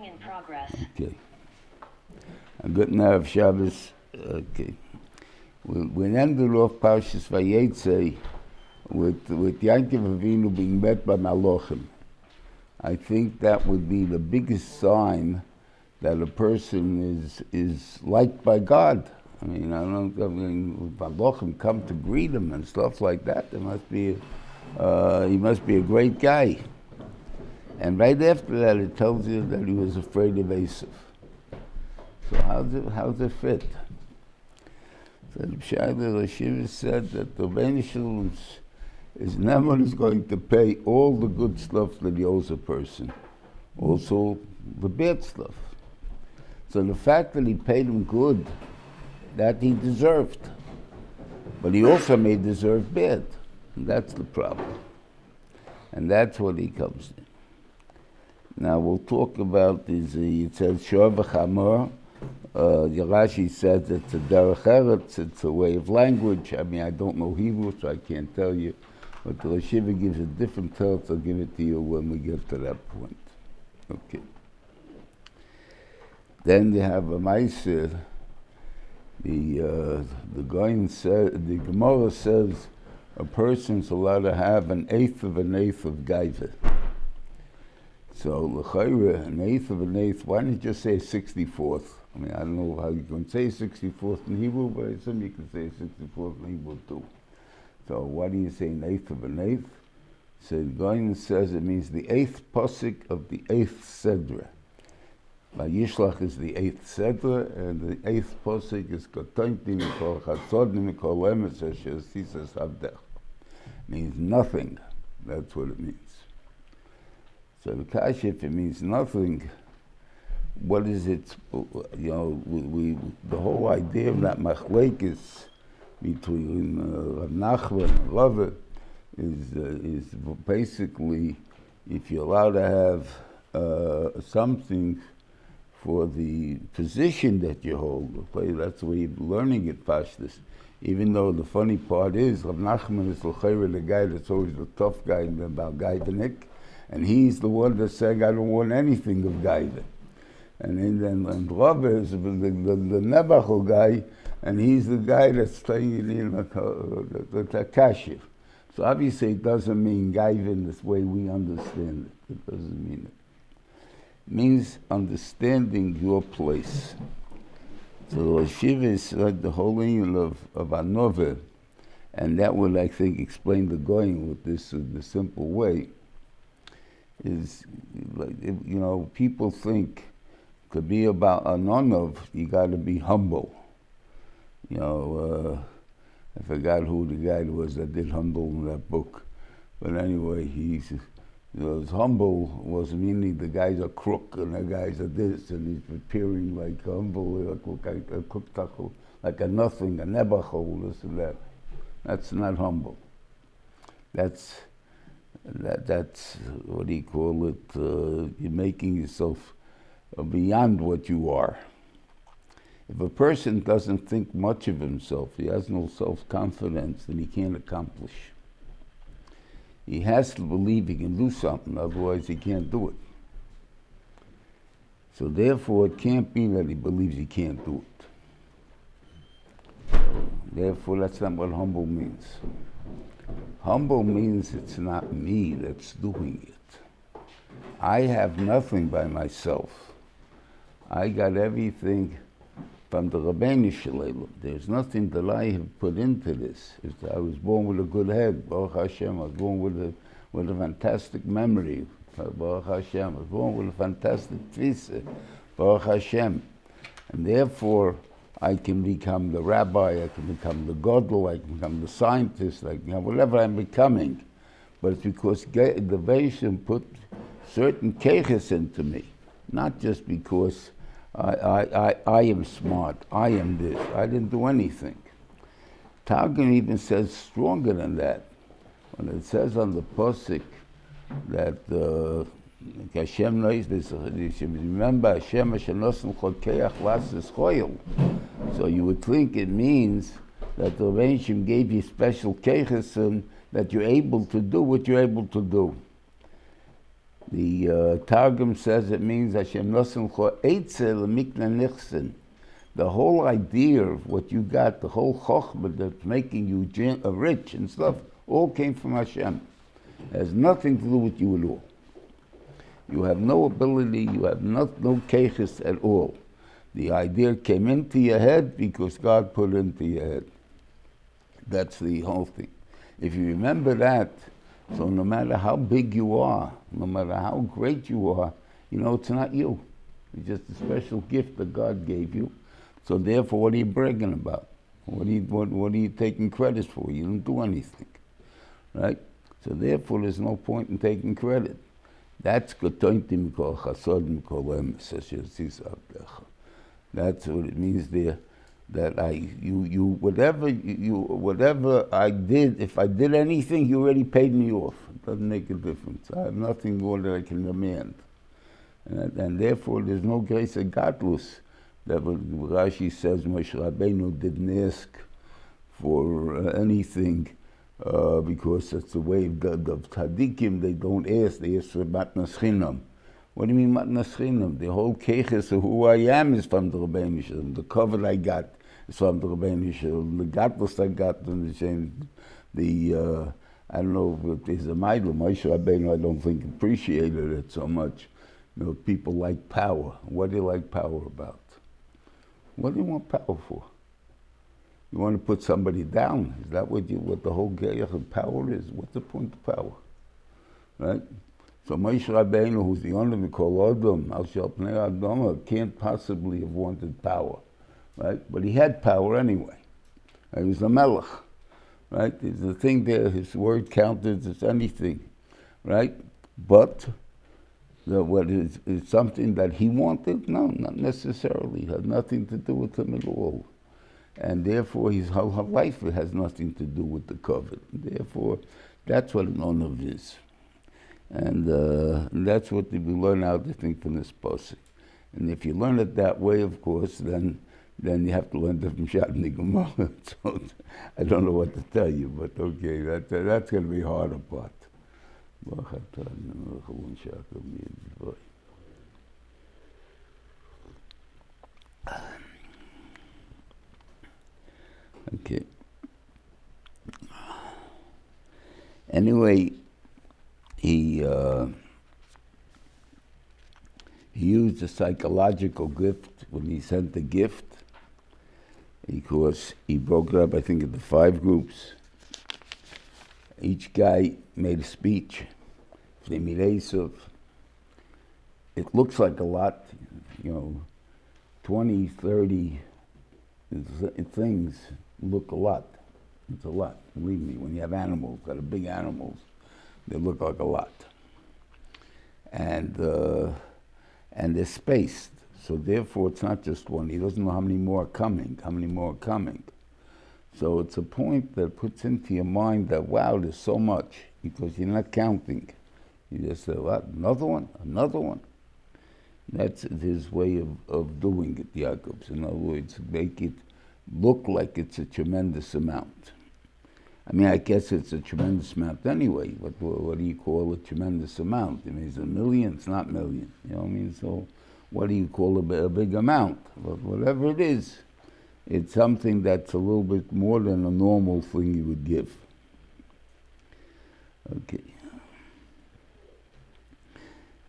In progress. Okay. A good Erev Shabbos. Okay. We ended off Parshas Vayetze with Yaakov Avinu being met by Malachim. I think that would be the biggest sign that a person is liked by God. I mean, Malachim come to greet him and stuff like that. He must be a great guy. And right after that, it tells you that he was afraid of Yosef. So how's it fit? So the Rashiv said that the Vayishlach is never is going to pay all the good stuff that he owes a person, also the bad stuff. So the fact that he paid him good, that he deserved, but he also may deserve bad, and that's the problem. And that's what he comes in. Now we'll talk about this. It says Shor v'chamor. Rashi says it's a derech eretz, it's a way of language. I mean, I don't know Hebrew, so I can't tell you. But the Rashiva gives a different teretz. I'll give it to you when we get to that point. Okay. Then they have a ma'aser. The Goyen says, the Gemara says, a person's allowed to have an eighth of gaiva. So, l'chayre, an eighth, why don't you just say 64th? I mean, I don't know how you can say 64th in Hebrew, but I assume you can say 64th in Hebrew too. So, why do you say an eighth? So, the Goyen says it means the eighth pasuk of the eighth sedra. Vayishlach is the eighth sedra, and the eighth pasuk is Kotonti mikol chatzodni mikol emes asher sisas avdech. Means nothing. That's what it means. So the kasha, if it means nothing, what is it? You know, the whole idea of that machlekes between Rav Nachman and Rava is basically if you're allowed to have something for the position that you hold. That's the way you're learning it, Parshas. Even though the funny part is Rav Nachman is the guy that's always the tough guy about Gaivanik. And he's the one that's saying, I don't want anything of Gaiva. And Rava is the Nebachal guy, and he's the guy that's saying, the Kashif. So obviously it doesn't mean Gaiva in this way we understand it. It doesn't mean it. It means understanding your place. So Shiva is like the whole union of Anova, and that would, I think, explain the going with this in the simple way. Is like, you know, people think to be about Anonov, you got to be humble. You know, I forgot who the guy was that did humble in that book, but anyway, humble was meaning the guy's a crook and the guy's a this, and he's appearing like humble, like a nothing, a nebachol, this and that. That's not humble. That's what do you call it? You're making yourself beyond what you are. If a person doesn't think much of himself, he has no self-confidence, then he can't accomplish. He has to believe he can do something, otherwise he can't do it. So therefore, it can't be that he believes he can't do it. Therefore, that's not what humble means. Humble means it's not me that's doing it. I have nothing by myself. I got everything from the Rabbeinu Shalom. There's nothing that I have put into this. I was born with a good head, Baruch Hashem. I was born with a fantastic memory, Baruch Hashem. I was born with a fantastic tefillah, Baruch Hashem. And therefore, I can become the rabbi, I can become the gadol, I can become the scientist, I can become whatever I'm becoming. But it's because the Vayishlach put certain keiches into me, not just because I am smart, I am this. I didn't do anything. Targum even says stronger than that. When it says on the pasuk that Hashem knows this, remember Hashem Hashem Chodkeach Lasis Choyel. So you would think it means that the Vayishlach gave you special keiches that you're able to do what you're able to do. The Targum says it means Hashem nosen cho eitzel mikna nichsen. The whole idea of what you got, the whole chokhmah that's making you rich and stuff, all came from Hashem. It has nothing to do with you at all. You have no ability, you have no keiches at all. The idea came into your head because God put it into your head. That's the whole thing. If you remember that, so no matter how big you are, no matter how great you are, you know it's not you. It's just a special gift that God gave you. So therefore, what are you bragging about? What are you taking credit for? You didn't do anything, right? So therefore, there's no point in taking credit. That's that's what it means there. That whatever I did, if I did anything, you already paid me off. It doesn't make a difference. I have nothing more that I can demand, and therefore there's no grace of godless. That what Rashi says, Moshe Rabbeinu didn't ask for anything because it's the way of the tzaddikim. They don't ask; they ask for matnas chinam. What do you mean matnas chinam? The whole keches of who I am is from the Rebbeinu Shalom. The cover I got is from the Rebbeinu Shalom. The godless I got from the same. I don't know if there's a Meidl. Moshe Rabbeinu, I don't think appreciated it so much. You know, people like power. What do you like power about? What do you want power for? You want to put somebody down? Is that what the whole gayach of power is? What's the point of power? Right? So Moshe Rabbeinu, who's the only Mikol Adam, Al Shel Pnei Adama, can't possibly have wanted power. Right? But he had power anyway. He was a melech. Right? There's a thing there, his word counted as anything. Right? But what is something that he wanted? No, not necessarily. It had nothing to do with him at all. And therefore, his whole life has nothing to do with the covet. Therefore, that's what an honor is. And that's what we learn out, I think, from this posuk. And if you learn it that way, of course, then you have to learn it from Shat and the Gemara. So I don't know what to tell you, but okay, that's going to be the harder part. Okay. Anyway, he used a psychological gift when he sent the gift, because he broke it up, I think, into 5 groups. Each guy made a speech. If they meet Yosef, it looks like a lot, 20, 30 things look a lot. It's a lot, believe me. When you have animals that are big animals, they look like a lot. And they're spaced. So therefore, it's not just one. He doesn't know how many more are coming. So it's a point that puts into your mind that, wow, there's so much, because you're not counting. You just say, what, another one? That's his way of doing it, Yaakov's. In other words, make it look like it's a tremendous amount. I mean, I guess it's a tremendous amount anyway, but what do you call a tremendous amount? I mean, is it a million? It's not million. You know what I mean? So what do you call a big amount? But whatever it is, it's something that's a little bit more than a normal thing you would give. Okay.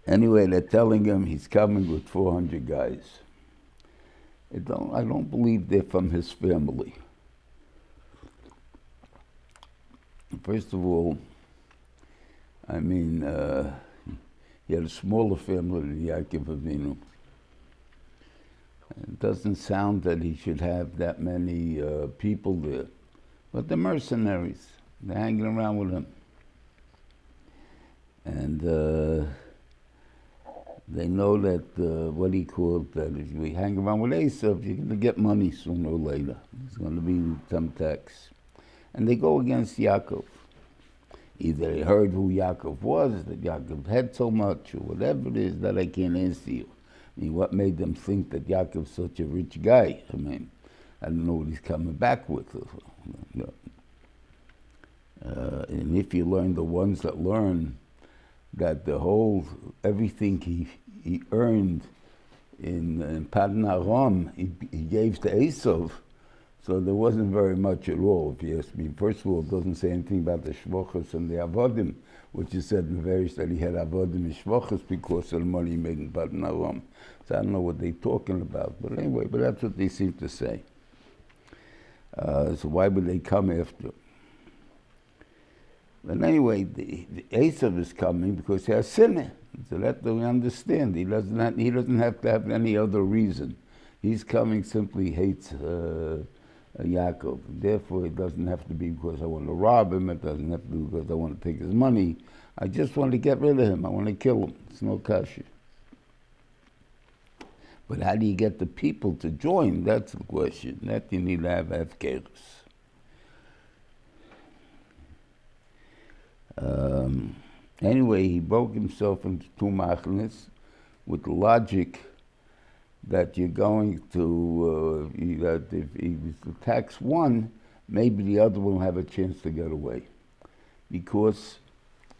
Anyway, they're telling him he's coming with 400 guys. I don't believe they're from his family. First of all, I mean, he had a smaller family than Ya'akov Avinu. It doesn't sound that he should have that many people there. But they're mercenaries. They're hanging around with him. And they know that, that if you hang around with Yosef, you're going to get money sooner or later. There's going to be some tax. And they go against Yaakov. Either they heard who Yaakov was, that Yaakov had so much, or whatever it is that I can't answer you. I mean, what made them think that Yaakov's such a rich guy? I mean, I don't know what he's coming back with. And if you learn, the ones that learn that everything he earned in Padan Aram, he gave to Esav, so there wasn't very much at all, if you ask me. First of all, it doesn't say anything about the Shvochos and the Avodim, which is said in various that he had Avodim and Shvochos because of the money he made in Padan Aram. So I don't know what they're talking about, but anyway, but that's what they seem to say. So why would they come after? But anyway, the Esav is coming because he has sinner. So that we understand. He doesn't have to have any other reason. He's coming simply hates Ya'akov. Therefore, it doesn't have to be because I want to rob him. It doesn't have to be because I want to take his money. I just want to get rid of him. I want to kill him. It's no kasha. But how do you get the people to join? That's the question. That you need to have hefkerus. Anyway, he broke himself into two machnes with the logic that you're going to, that if he attacks one, maybe the other will have a chance to get away. Because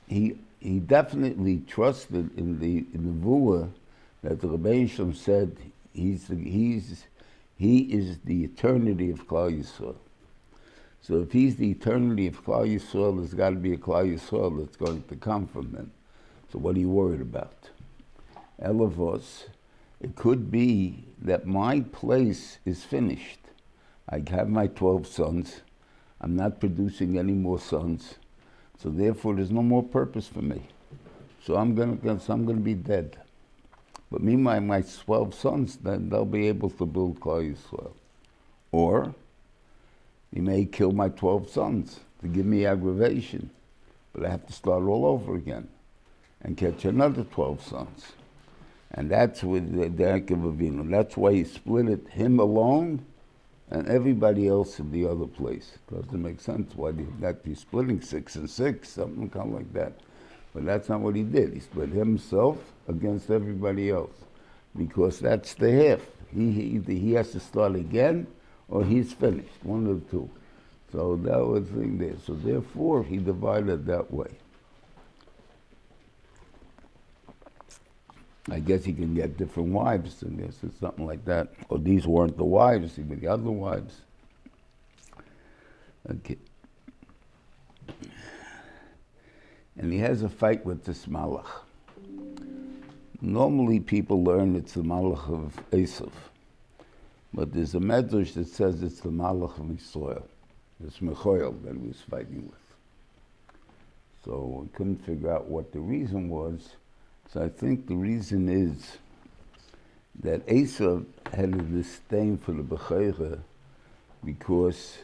he definitely trusted in the Vua that the Rebbeinu Shalom said he is the eternity of Klal Yisrael. So if he's the eternity of Klal Yisrael, there's got to be a Klal Yisrael that's going to come from him. So what are you worried about? Elavos, it could be that my place is finished. I have my 12 sons. I'm not producing any more sons. So therefore, there's no more purpose for me. So I'm going to be dead. But meanwhile, my 12 sons, then they'll be able to build Klal Yisrael. Or he may kill my 12 sons to give me aggravation, but I have to start all over again and catch another 12 sons. And that's with the Ya'akov Avinu. That's why he split it, him alone and everybody else in the other place. Doesn't make sense why that be splitting 6 and 6, something kind of like that. But that's not what he did. He split himself against everybody else because that's the half. He has to start again or he's finished, one of the two. So that was the thing there. So therefore, he divided that way. I guess he can get different wives, and this is something like that. Or these weren't the wives, he were the other wives. Okay. And he has a fight with this malach. Normally people learn it's the malach of Esav. But there's a medrash that says it's the malach of Yisrael. It's Mechoel that he was fighting with. So we couldn't figure out what the reason was. So I think the reason is that Esav had a disdain for the Bechayra because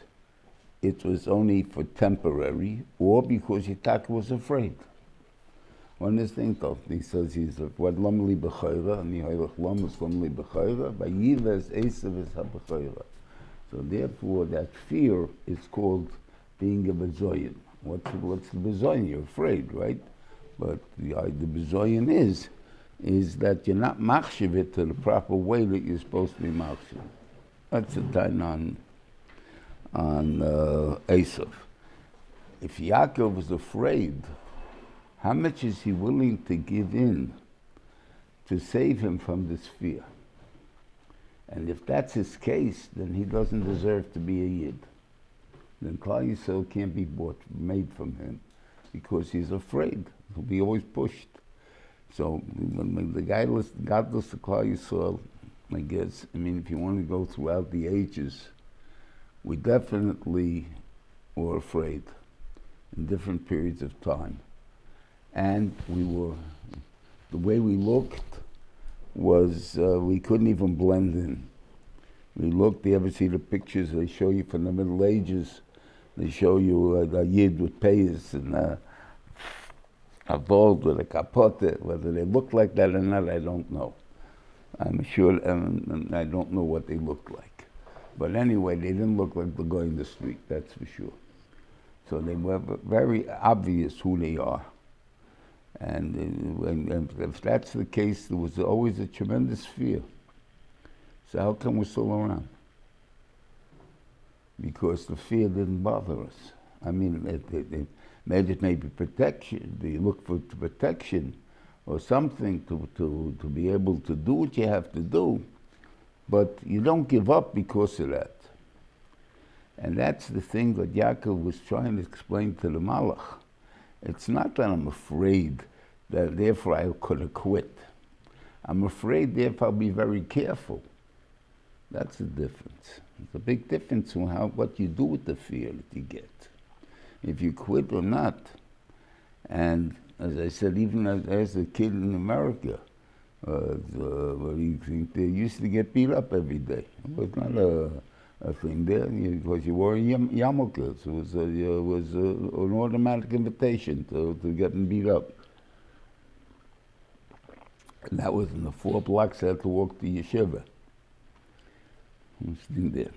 it was only for temporary, or because Yitzhak was afraid. One is thing though, he says he's a what lamli b'chayra, and he haylach lamus lamli b'chayra, by yivas Esav is ha-b'chayra. So therefore that fear is called being a bezoyin. What's the bezoyin? You're afraid, right? But the bezoyin is that you're not machshiv it to the proper way that you're supposed to be machshiv. That's the time on Esav. If Yaakov was afraid, how much is he willing to give in to save him from this fear? And if that's his case, then he doesn't deserve to be a Yid. Then Klal Yisrael can't be made from him because he's afraid. He'll be always pushed. So when the guy godless to Klal Yisrael, I guess, I mean, if you want to go throughout the ages, we definitely were afraid in different periods of time. And the way we looked was we couldn't even blend in. We looked, you ever see the pictures they show you from the Middle Ages? They show you a Yid with payas and a bald with a capote. Whether they look like that or not, I don't know. I'm sure, and I don't know what they looked like. But anyway, they didn't look like they're going the street, that's for sure. So they were very obvious who they are. And if that's the case, there was always a tremendous fear. So how come we're still around? Because the fear didn't bother us. I mean, maybe protection. You look for protection or something to be able to do what you have to do, but you don't give up because of that. And that's the thing that Yaakov was trying to explain to the Malach. It's not that I'm afraid that therefore I could quit. I'm afraid therefore I'll be very careful. That's the difference. It's a big difference in what you do with the fear that you get. If you quit or not. And as I said, even as a kid in America, what do you think? They used to get beat up every day. It was not a thing there because you wore yarmulkes. It was an automatic invitation to getting beat up. And that was in the 4 blocks I had to walk to yeshiva. There.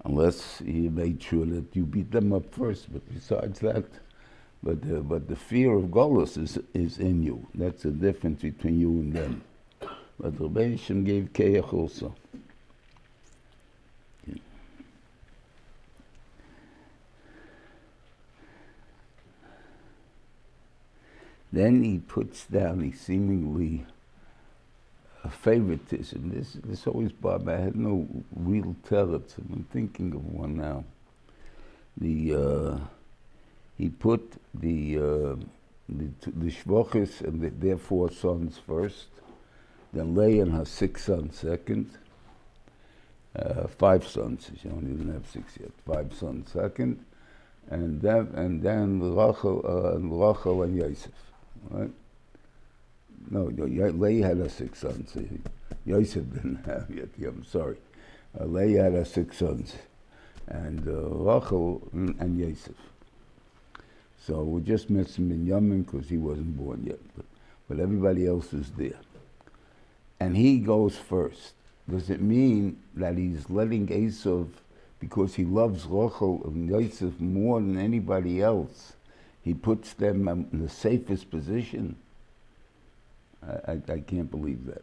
Unless you made sure that you beat them up first, but besides that, but the fear of Golus is in you. That's the difference between you and them. But the Rebbeinu gave Keach also. Okay. Then he puts down, he seemingly favoritism. This always bothered me. I had no real teretz. I'm thinking of one now. He put the Shvochis and their 4 sons first, then Leah and her 6 sons second, 5 sons. She only didn't have 6 yet. 5 sons second, and then Rachel and Yosef. Right? No, Leah had her 6 sons. Yosef didn't have yet. Yeah, I'm sorry. Leah had her 6 sons, and Rachel and Yosef. So we just missing Binyamin because he wasn't born yet, but everybody else is there. And he goes first. Does it mean that he's letting Esav, because he loves Rachel and Yosef more than anybody else, he puts them in the safest position? I can't believe that.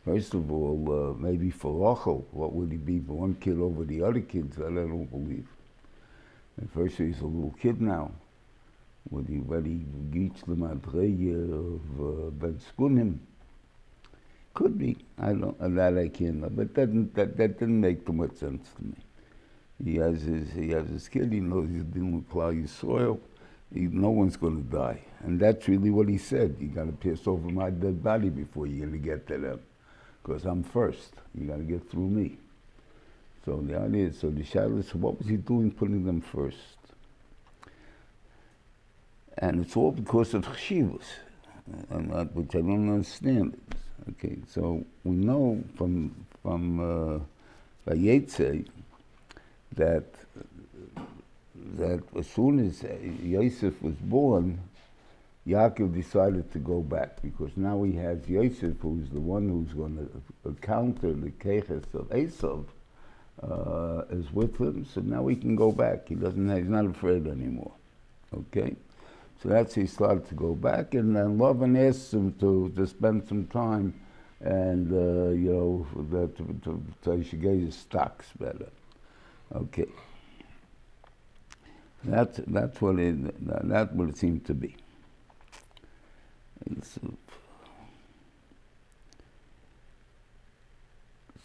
First of all, maybe for Rachel, what would he be for one kid over the other kids? That I don't believe. At first he's a little kid now. Would he reach the madrege of Ben Skunim? Could be. I can't. But that didn't make too much sense to me. He has his kid. He knows he's dealing with Klal Yisrael. No one's going to die. And that's really what he said. You got to pierce over my dead body before you're going to get to them. Because I'm first. You got to get through me. So the idea is, the shadow, so what was he doing putting them first? And it's all because of chshivus, which I don't understand. Okay, so we know from Vayetze that as soon as Yosef was born, Yaakov decided to go back, because now he has Yosef, who's the one who's going to counter the keches of Esav, is with him. So now he can go back. He's not afraid anymore. Okay, so that's he started to go back, and then Lavan asked him to spend some time, and so he should get his stocks better. Okay. That's what it seemed to be.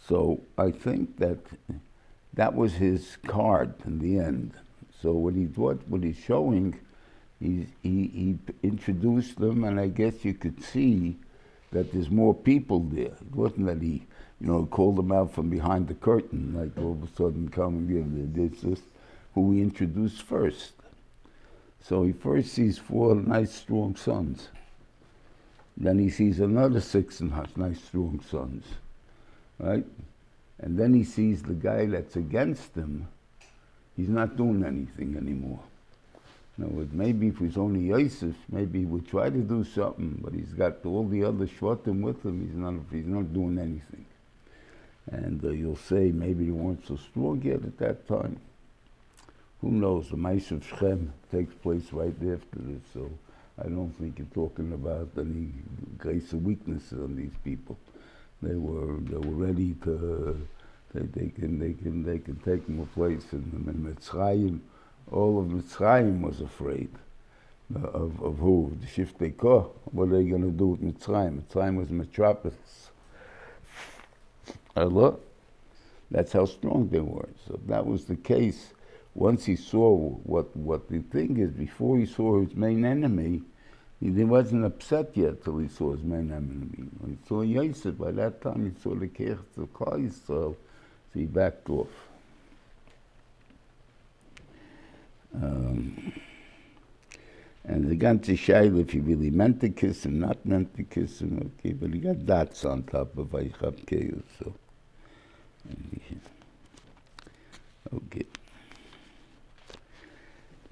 So I think that was his card in the end. So what he's showing, he introduced them, and I guess you could see that there's more people there. It wasn't that he, called them out from behind the curtain, like all of a sudden come and give this, who he introduced first. So he first sees 4 nice, strong sons. Then he sees another 6 nice, strong sons, right? And then he sees the guy that's against him. He's not doing anything anymore. Maybe if he's only Yosef, maybe he would try to do something, but he's got all the other shvatim with him. He's not doing anything. And you'll say maybe he weren't so strong yet at that time. Who knows? The Ma'aseh of Shechem takes place right after this, so I don't think you're talking about any grace or weakness on these people. They were ready to they can take them a place in Mitzrayim, All of Mitzrayim was afraid of who? The Shiftei Koh. What are they going to do with Mitzrayim? Mitzrayim was metropolis. Allah. That's how strong they were. So if that was the case, once he saw what the thing is, before he saw his main enemy, he wasn't upset yet till he saw his main enemy. When he saw Yosef, by that time he saw the Kech of Klal Yisrael, so he backed off. And the ganze Shaila, if he really meant to kiss him, not meant to kiss him, okay, but he got dots on top of Vayishlach Keil, so. Okay.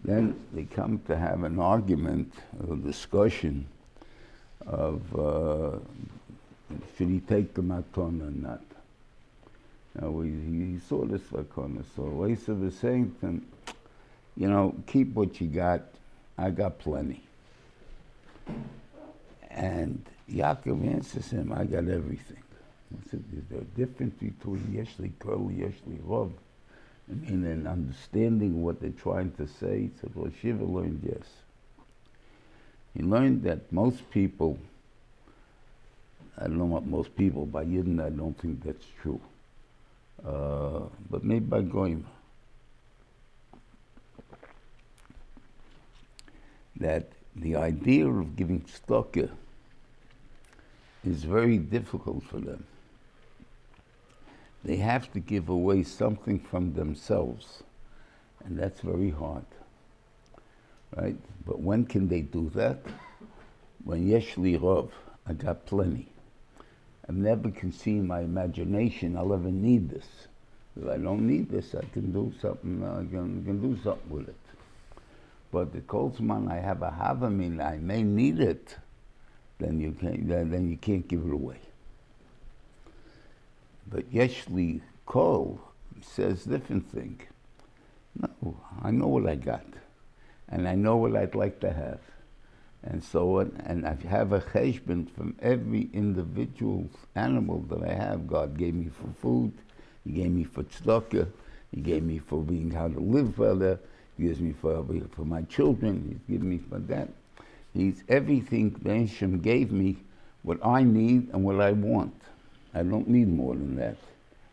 Then they come to have an argument, a discussion of should he take the matana or not. Now he saw this matana, so Yosef is saying to him, you know, keep what you got. I got plenty. And Yaakov answers him, I got everything. I said, is there a difference between Yeshli Kol, Yeshli Rov? I mean, in understanding what they're trying to say, he said, well, Shiva learned yes. He learned that most people, I don't know what most people, by Yidden I don't think that's true. But maybe by Goyim. That the idea of giving tzedakah is very difficult for them. They have to give away something from themselves, and that's very hard, right? But when can they do that? When Yeshli Rov, I got plenty. I've never conceived in my imagination I'll ever need this. If I don't need this, I can do something. I can do something with it. But the Kolzman, I have a Havamin, I may need it. Then you can't give it away. But Yeshli Kol says different thing. No, I know what I got, and I know what I'd like to have, and so on. And I have a cheshbon from every individual animal that I have. God gave me for food, He gave me for tzedakah, He gave me for being how to live better, He gives me for my children, He's given me for that. He's everything Hashem gave me, what I need and what I want. I don't need more than that.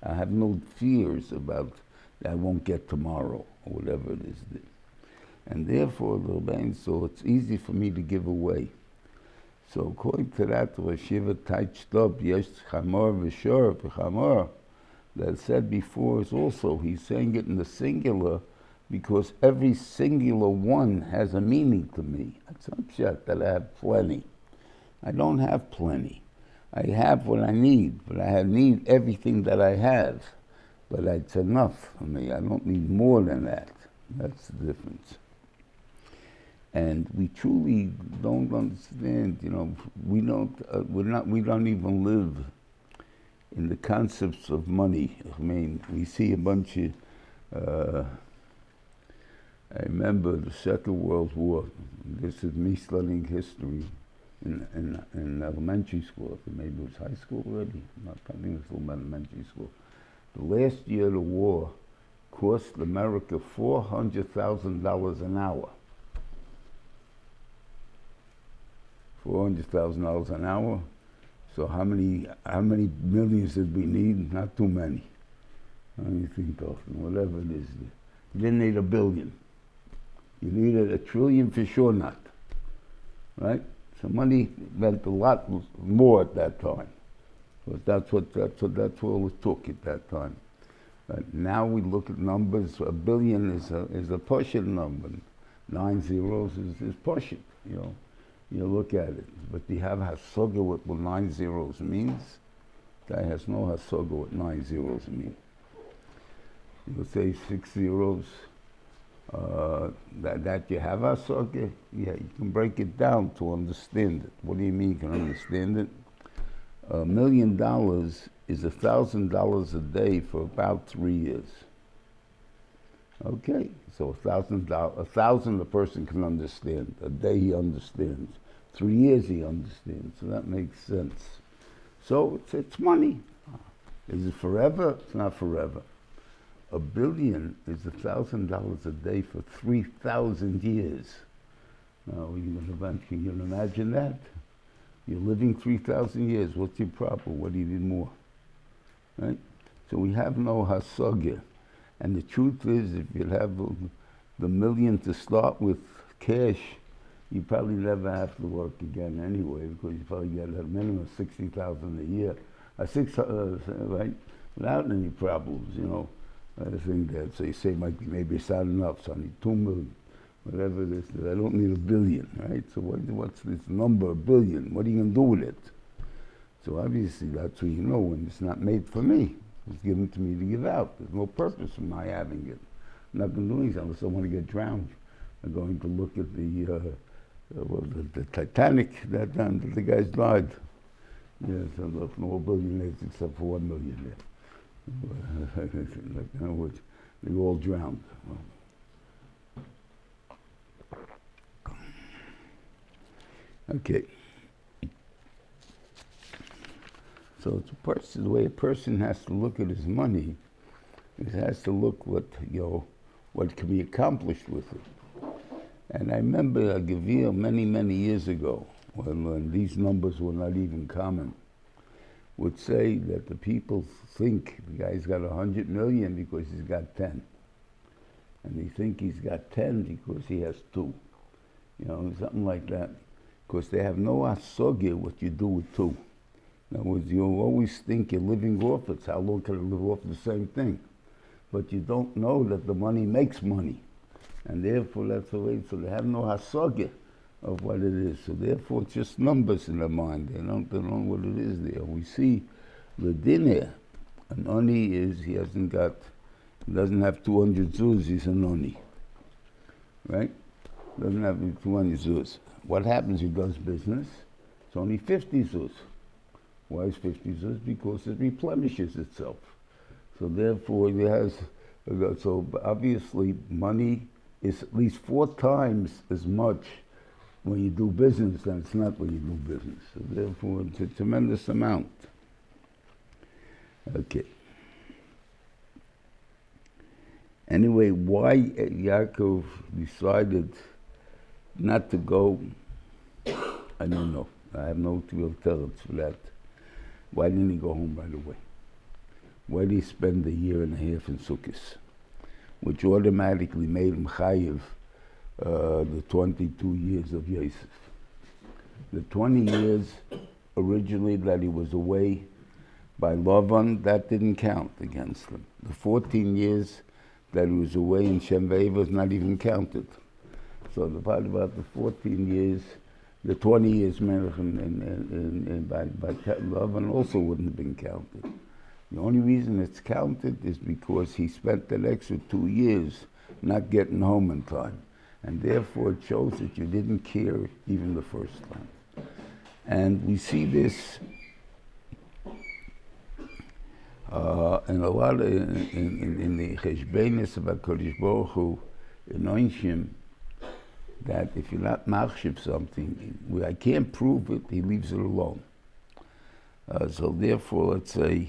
I have no fears about that I won't get tomorrow, or whatever it is. And therefore, so it's easy for me to give away. So according to that, Shiva touched up, yes, chamor v'shor v'chamor, that said before is also, he's saying it in the singular, because every singular one has a meaning to me. It's not just that I have plenty. I don't have plenty. I have what I need, but I need everything that I have. But it's enough for me. I don't need more than that. That's the difference. And we truly don't understand, you know, we don't even live in the concepts of money. I mean, we see a bunch of, I remember the Second World War. This is me studying history in elementary school. Maybe it was high school already. I think it was still elementary school. The last year of the war cost America $400,000 an hour. $400,000 an hour. So how many millions did we need? Not too many. I don't think of whatever it is. You didn't need $1 billion. You needed $1 trillion for sure not, right? So money meant a lot more at that time, because that's what it took at that time. But now we look at numbers. $1 billion is a Pashut number. 9 zeros is Pashut. You know, you look at it. But do you have hasoga what 9 zeros means? Guy has no hasoga what 9 zeros mean. You'll say 6 zeros. That you have hasoga, yeah, you can break it down to understand it. What do you mean you can understand it? $1 million is $1,000 a day for about 3 years. Okay, so $1,000 a person can understand. A day he understands. 3 years he understands. So that makes sense. So it's money. Is it forever? It's not forever. A billion is $1,000 a day for 3,000 years. Now, can you imagine that? You're living 3,000 years. What's your problem? What do you need more? Right? So we have no hasagya. And the truth is, if you have the million to start with cash, you probably never have to work again anyway, because you probably get a minimum of 60,000 a year, right? Without any problems, you know. I think that, so you say, maybe it's not enough, so I need 2 million, whatever it is. I don't need a billion, right? So what's this number, a billion? What are you going to do with it? So obviously that's what you know, when it's not made for me. It's given to me to give out. There's no purpose in my having it. I'm not going to do anything unless I want to get drowned. I'm going to look at the Titanic, that time the guys died. Yes, I'm looking at all billionaires except for 1 millionaire. In other words, they all drowned. Okay. So it's the way a person has to look at his money, he has to look what can be accomplished with it. And I remember a Gevir many years ago, when these numbers were not even common, would say that the people think the guy's got 100 million because he's got 10. And they think he's got 10 because he has 2. You know, something like that. Because they have no asogya what you do with 2. In other words, you always think you're living off it. How long can I live off the same thing? But you don't know that the money makes money. And therefore that's the way, so they have no hasogya of what it is. So therefore it's just numbers in their mind. They don't know what it is there. We see the dinner, an oni is, he doesn't have 200 zuz, he's an oni. Right? Doesn't have 200 zuz. What happens, he does business, it's only 50 zuz. Why is 50 zuz? Because it replenishes itself. So therefore he has, so obviously money is at least 4 times as much when you do business than it's not when you do business. So therefore it's a tremendous amount. Okay. Anyway, why Yaakov decided not to go, I don't know. I have no real tellers for that. Why didn't he go home right away? Why did he spend 1.5 years in Sukkot? Which automatically made him chayiv the 22 years of Yosef. The 20 years originally that he was away by Lavan, that didn't count against him. The 14 years that he was away in Shem Ve'ev was not even counted. So the part about the 14 years, the 20 years Melech and by Lavan also wouldn't have been counted. The only reason it's counted is because he spent that extra 2 years not getting home in time. And therefore it shows that you didn't care even the first time. And we see this in a lot of, in the Cheshbenis of HaKadosh Baruch Hu, in Onshim, that if you're not machshiv something, I can't prove it, he leaves it alone. So therefore, let's say,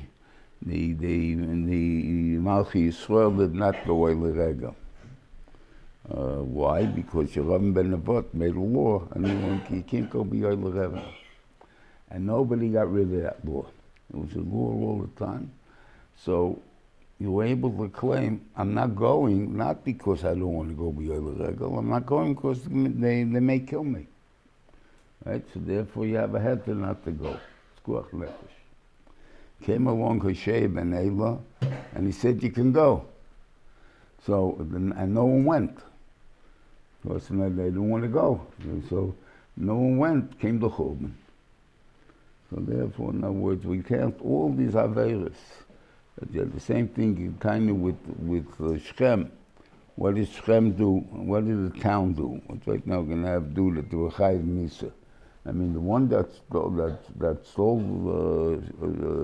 the Malchi Yisrael did not go L'Rega. Why? Because Yeravam ben Nevat made a law, and you can't go beyond L'Rega. And nobody got rid of that law. It was a law all the time. So you were able to claim, I'm not going, not because I don't want to go beyond L'Rega, I'm not going because they may kill me. Right? So therefore you have a head to not to go. It's Kuach Nefesh. Came along Hoshea ben Elah, and he said, you can go. So, and no one went. Because they didn't want to go. So no one went, came to Churban. So therefore, in other words, we count all these Averis. The same thing kind of with Shechem. What does Shechem do? What does the town do? What's right now going to have do that to a Chayiv Misa? I mean, the one that stole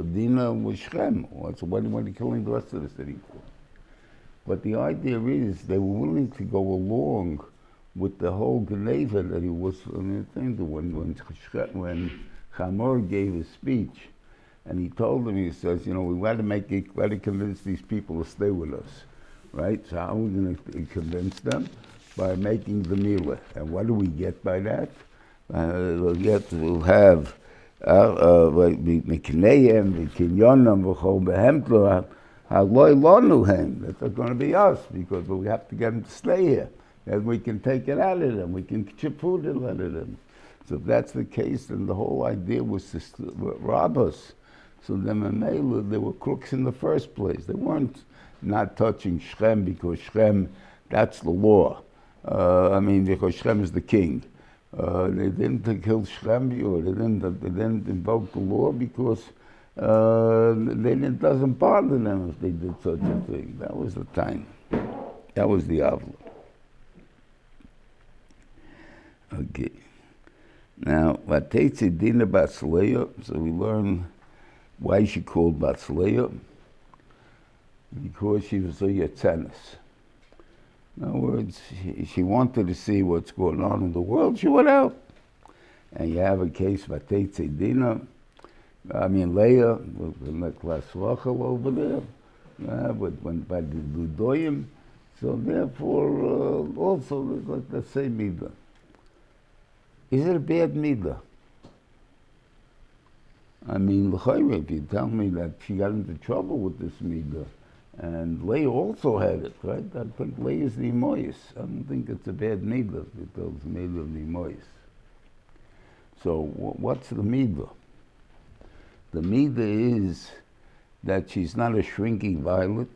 Dinah was Shechem. So why are you killing the rest of the city for? But the idea is they were willing to go along with the whole Geneva that he was when Chamor gave his speech, And he told them, he says, we got to convince these people to stay with us, right? So how are we going to convince them? By making the milah. And what do we get by that? We'll have Mikneyem, Kinyonam, V'chol Behemtlo, Haloi Lonuhem, that they're going to be us, because we have to get them to stay here. And we can take it out of them, we can chip food out of them. So if that's the case, then the whole idea was to rob us. So then they were crooks in the first place. They weren't not touching Shem because Shem, that's the law. Because Shem is the king. They didn't kill Shem, or they didn't invoke the law because it doesn't bother them if they did such a thing. That was the time. That was the avla. Okay. Now, Vatetze Dina Batzleya, so we learn why she called Batzleya, because she was a Yetzanis. In other words, she wanted to see what's going on in the world. She went out. And you have a case, Vatetze Dina, Leah, with the Klasvachel over there, by the Ludoyim. So therefore, also, let's say Midah. Is it a bad midah? If you tell me that she got into trouble with this midah, and Leah also had it, right? I think Leah is the Imoyis. I don't think it's a bad midah because it's midah of the Imoyis. So what's the midah? The midah is that she's not a shrinking violet,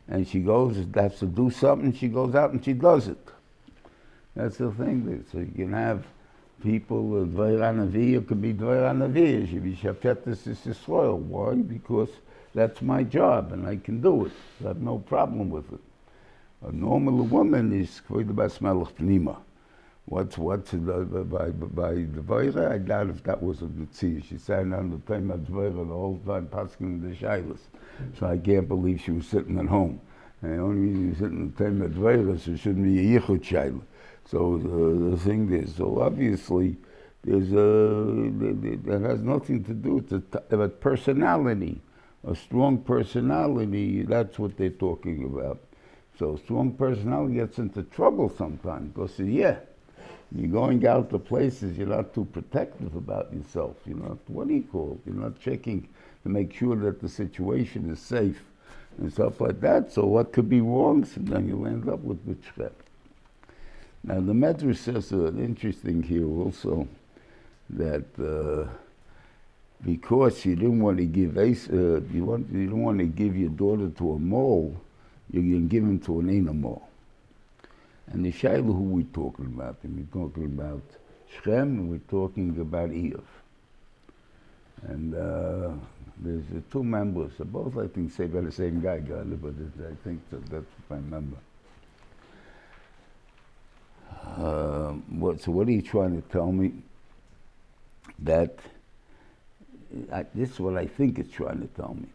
and she has to do something, she goes out and she does it. That's the thing. So you can have people, Dvaira Naviya could be Dvaira Naviya. She be Shafetis Yisrael. Why? Because that's my job and I can do it. I have no problem with it. A normal woman is Kvoid Bas Melech Pnima. What's by Dvaira? I doubt if that was a Mitzvah. She sat on the time of Dvaira the whole time, passing the Shilas. So I can't believe she was sitting at home. And the only reason you're sitting in the time of Dvaira, so it shouldn't be a Yichud Shilah. So the thing is, so obviously, that has nothing to do with personality. A strong personality, that's what they're talking about. So strong personality gets into trouble sometimes because, you're going out to places, you're not too protective about yourself. You're not, you're not checking to make sure that the situation is safe and stuff like that. So what could be wrong? So then you'll end up with B'chret. Now the Medrash says interesting here also that because you didn't want to give you don't want to give your daughter to a mole, you can give him to an animal. And the Shaila who we're talking about, and we're talking about Shem, and we're talking about Eev. And there's two members, they're both I think say by the same guy, but I think that's if I remember. So what are you trying to tell me? That this is what I think it's trying to tell me.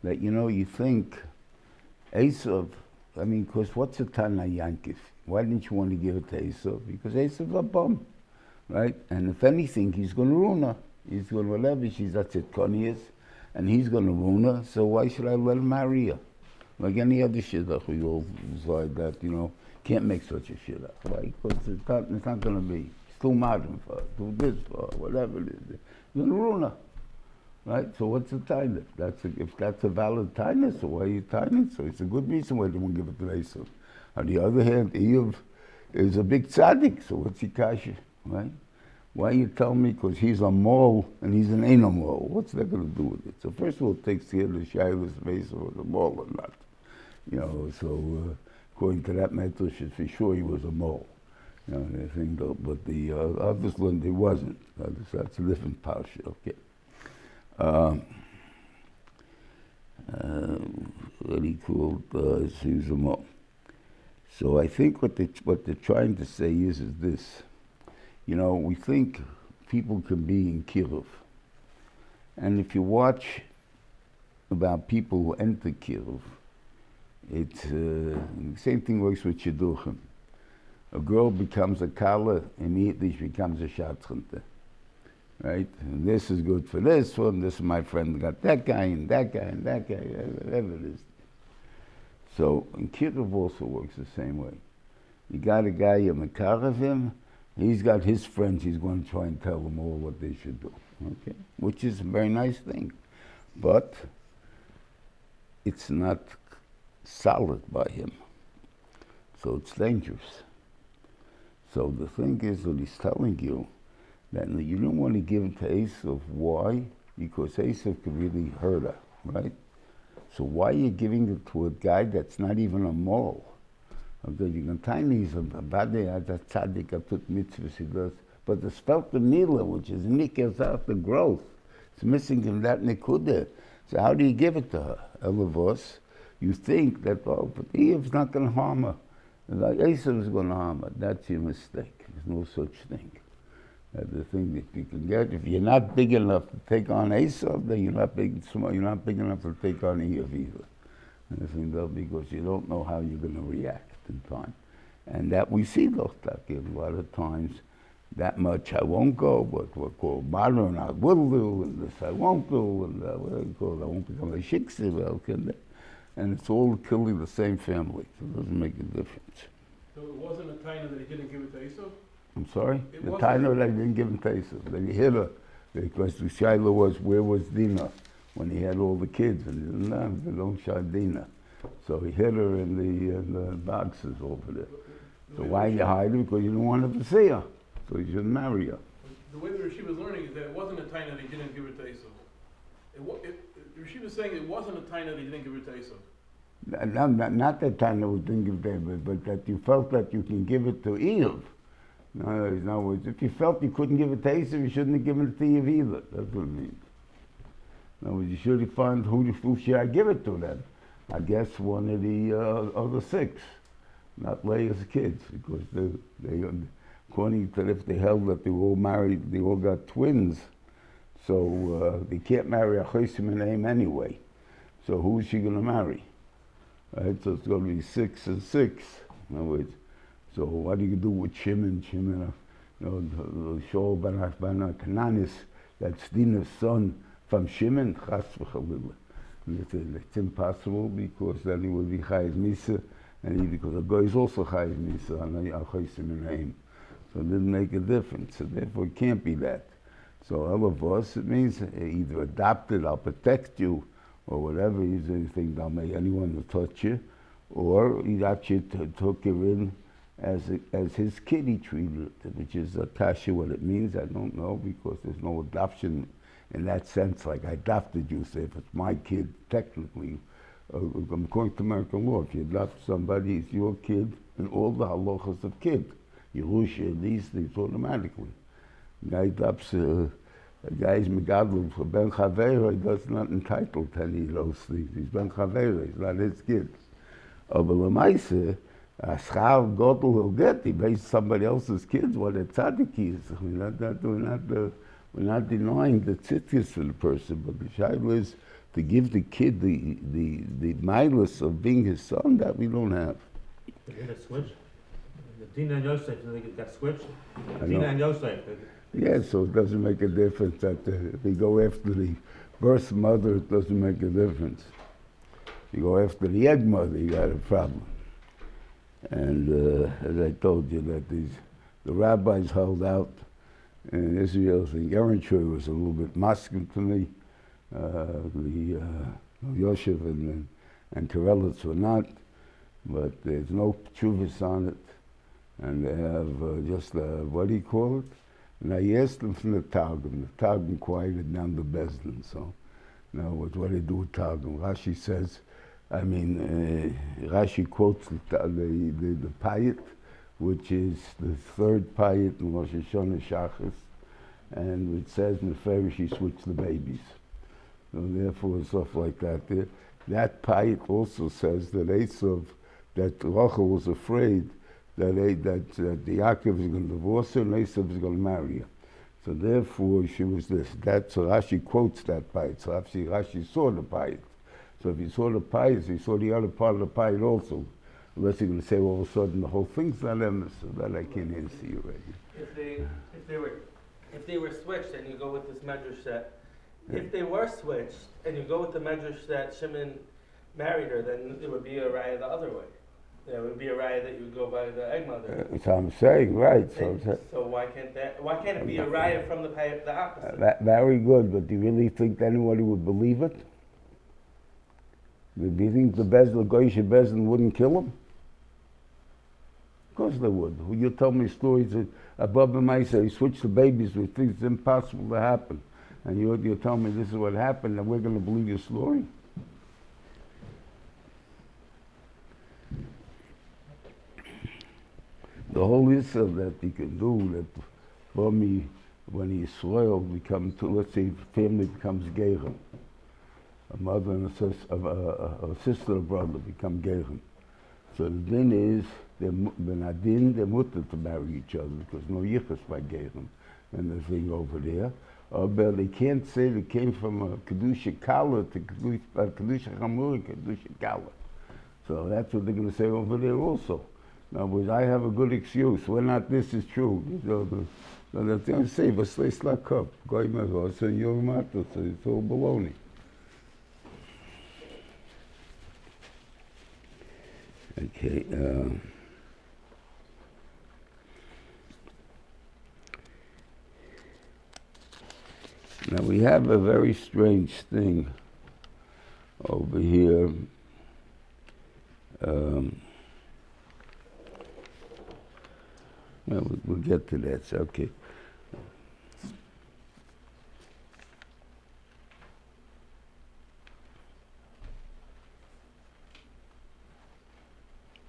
That you think Esav, because what's a Tana Yankiv? Why didn't you want to give it to Esav? Because Esav's a bum, right? And if anything, he's going to ruin her. He's going to whatever she's at Tzidkoni, and he's going to ruin her. So why should I let him marry her? Like any other shidduch, we all decide that can't make such a shidduch, right? Because it's not going to be. It's too modern for her, too this for her, whatever it is. You're going to ruin her, right? So what's the tainus? If that's a valid tainus, so why are you tainus? So it's a good reason why they won't give it to Esav. On the other hand, Eev is a big tzaddik, so what's the kasha, right? Why you tell me? Because he's a mole and he's an animal. What's that going to do with it? So first of all, it takes care of the shaylas base or the mole or not. So according to that medrash, for sure he was a mole. I think, but the others one he wasn't. That's a different parsha. Okay. What he called he was a mole. So I think what they're trying to say is this. We think people can be in Kiruv. And if you watch about people who enter Kiruv, it's the same thing works with Shidduchim. A girl becomes a Kala, immediately she becomes a Shatchante. right? And this is good for this one, this my friend got that guy, and that guy, and that guy, whatever it is. So, and Kiruv also works the same way. You got a guy, you're makar of him, he's got his friends, he's going to try and tell them all what they should do, okay? Which is a very nice thing. But it's not solid by him. So it's dangerous. So the thing is that he's telling you that you don't want to give it to Esav. Why? Because Esav could really hurt her, right? So why are you giving it to a guy that's not even a mole? Okay, you can tell me he's a bade, a tzaddik, a put mitzvahs, he does. But the spelt the mila, which is nikers out the growth, it's missing in that nikudah. So how do you give it to her? Elavos, you think that, oh, but Eve's not going to harm her. Like Esav is going to harm her. That's your mistake. There's no such thing. The thing that you can get, if you're not big enough to take on Esav, then you're not big enough to take on Eve either. And I think that because you don't know how you're going to react in time. And that we see those a lot of times. That much I won't go, but we're called modern I will do, and this I won't do, and what do you call it? I won't become a shikse, and it's all killing the same family, so it doesn't make a difference. So it wasn't a taina that he didn't give it to Esau? I'm sorry? The taina that he didn't give it to Esau. That he hit her, because the shaila was, where was Dinah when he had all the kids, and he didn't have, they don't show Dinah. So he hit her in the boxes over there. So why you hide her? Because you don't want her to see her. So you shouldn't marry her. The way the Rishi was learning is that it wasn't a taina that he didn't give it to Esau. The Rishi was saying it wasn't a taina that he didn't give it to Esau. Not that taina we didn't give it, but that you felt that you can give it to Eve. No, in other words, if you felt you couldn't give it to Esau, you shouldn't have given it to Eve either. That's what it means. In other words, you should have found who should I give it to then? I guess one of the other six, not Leah's kids, because they according to if they held that they were all married, they all got twins, so they can't marry a chosim name anyway. So who is she going to marry? Right, so it's going to be 6 and 6. In other words, so what do you do with Shimon? Shimon, the Shaul ben Kananis, that's Dinah's son from Shimon, chas v'chalila. It's impossible because then he would be chayiv misa, and because a guy is also chayiv misa on a chosim name. So it didn't make a difference. So therefore it can't be that. So all of us, it means either adopted, I'll protect you, or whatever. You think I'll make anyone to touch you, or he actually took her in as his kid. He treated it, which is a kasha. What it means, I don't know, because there's no adoption in that sense. Like I adopted you, say if it's my kid, technically, according to American law, if you adopt somebody, it's your kid, and all the halachas of kid. Yerusha, these things automatically. Guy adopts a guy's megadol for ben chaveira, he does not entitled to any of those things. He's ben chaveira, he's not his kid. But l'maisa, a schar godel will get, he based somebody else's kids, what a tzaddik is. We're not denying the tzidkis for the person, but the shayla is to give the kid the milas of being his son, that we don't have. Did you get a switch? Dina and Yosef, they got switched. Dina and Yosef. Yeah, so it doesn't make a difference that they go after the birth mother, it doesn't make a difference. You go after the egg mother, you got a problem. And as I told you, that the rabbis held out in Israel. The Aaron was a little bit masculine to me. The Yosef and Karelitz were not, but there's no tshuvas on it. And they have just what do you call it? And I asked them from the Targum. The Targum quieted down the Bezdin. So, now what do they do with Targum? Rashi says, Rashi quotes the Payat, which is the third Payat in Rosh Hashanah Shachas, and it says in the Pharaoh she switched the babies. So therefore, stuff like that. That Payat also says that Esav, that Rachel was afraid that the Ya'akov is going to divorce her and Esav is going to marry her. So therefore she was this. So Rashi quotes that Payat. So actually Rashi saw the Payat. So if he saw the Payat, he saw the other part of the Payat also. Unless you're going to say all of a sudden the whole thing's not emes, so that I can't answer you right here. If they were if they were switched and you go with this medrash that, if they were switched and you go with the medrash that Shimon married her, then it would be a raya the other way. It would be a raya that you would go by the egg mother. That's what I'm saying, right. So why can't it be a raya from the opposite? Very good, but do you really think anybody would believe it? Do you think the Goyish Bezin wouldn't kill him? Of course they would. You tell me stories that Abba Maisa, he switched the babies with things impossible to happen. And you tell me this is what happened, and we're going to believe your story? The whole issue that you can do, that for me, when Yisrael becomes, let's say, family becomes Gerim, a mother and a sister or brother become Gerim. So the din is, they're mutter to marry each other because no yichus by Gerim and the thing over there. But they can't say they came from a Kedusha Kala to Kedusha Chamura, Kedusha Kala. So that's what they're going to say over there also. Now, but I have a good excuse. Well, not this is true. So that's going to say, but stay slack up. So you're matter, so it's all baloney. Okay. Now we have a very strange thing over here. Well, we'll get to that. So, okay.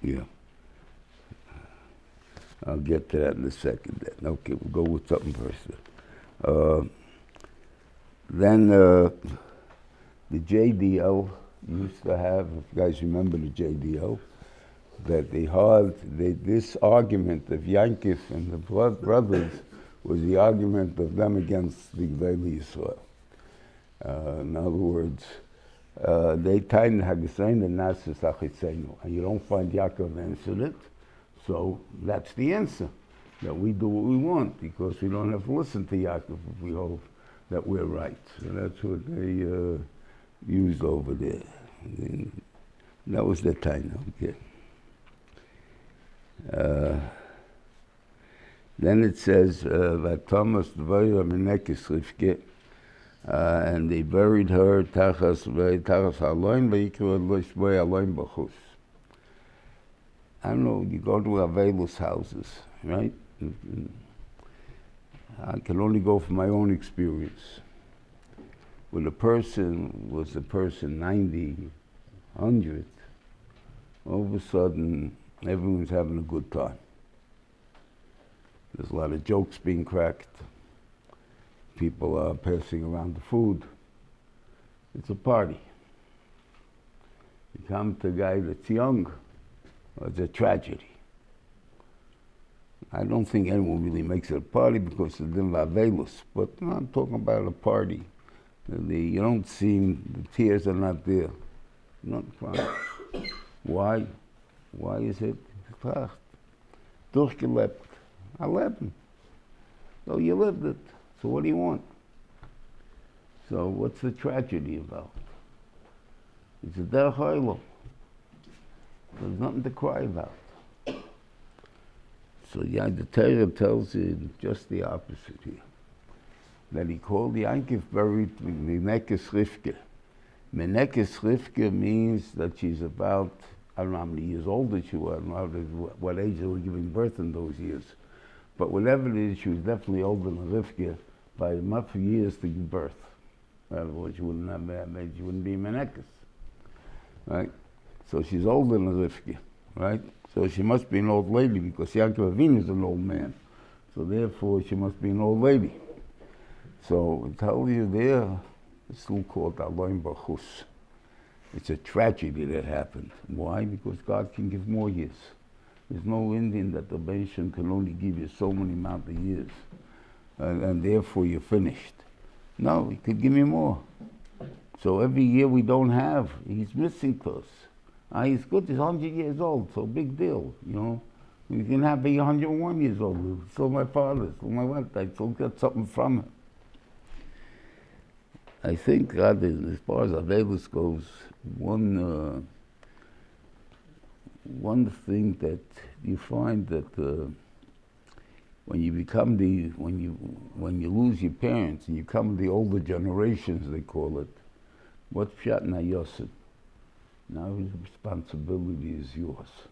Yeah. I'll get to that in a second then. Okay, we'll go with something first. Then the JDL used to have, if you guys remember the JDL, that this argument of Yankif and the brothers was the argument of them against the Gveli Yisrael. In other words, they tied Hagasain and Nasis Achitzeinu, and you don't find Yaakov answered it, so that's the answer, that we do what we want because we don't have to listen to Yaakov if we hold that we're right. So that's what they used over there. And that was the time, okay. Then it says, Thomas and they buried her tachas aloin aloin bachus. I don't know, you go to Avelus houses, right? I can only go from my own experience. When a person was 90, 100, all of a sudden everyone's having a good time. There's a lot of jokes being cracked. People are passing around the food. It's a party. You come to a guy that's young, it's a tragedy. I don't think anyone really makes it a party because of the Vavelus, but I'm talking about a party. You don't see, the tears are not there. You're not crying. Why? Why is it? Durchgelebt. I leben. So you lived it. So what do you want? So what's the tragedy about? It's a derech olam. There's nothing to cry about. So yeah, the Torah tells you just the opposite here. That he called the Yankif buried Menekes Rivke. Menekes Rivke means that she's about, I don't know how many years older she was, I don't know what age they were giving birth in those years. But whatever it is, she was definitely older than Rivke by enough years to give birth. Otherwise, she wouldn't have that age, she wouldn't be Menekes. Right? So she's older than Rivke, right? So she must be an old lady because Yaakov Avinu is an old man. So therefore, she must be an old lady. So I tell you there, it's still called Aloin Bachus. It's a tragedy that happened. Why? Because God can give more years. There's no Indian that the Benishim can only give you so many amount of years. And therefore you're finished. No, he could give me more. So every year we don't have, he's missing to us. He's good, he's 100 years old, so big deal, you know. You can have be 101 years old. It's still my father. Still my wife. I still got something from it. I think, God, as far as Avelis goes, one thing that you find that when you become when you lose your parents and you come the older generations, they call it, what's Pshat na Yosef? Now his responsibility is yours.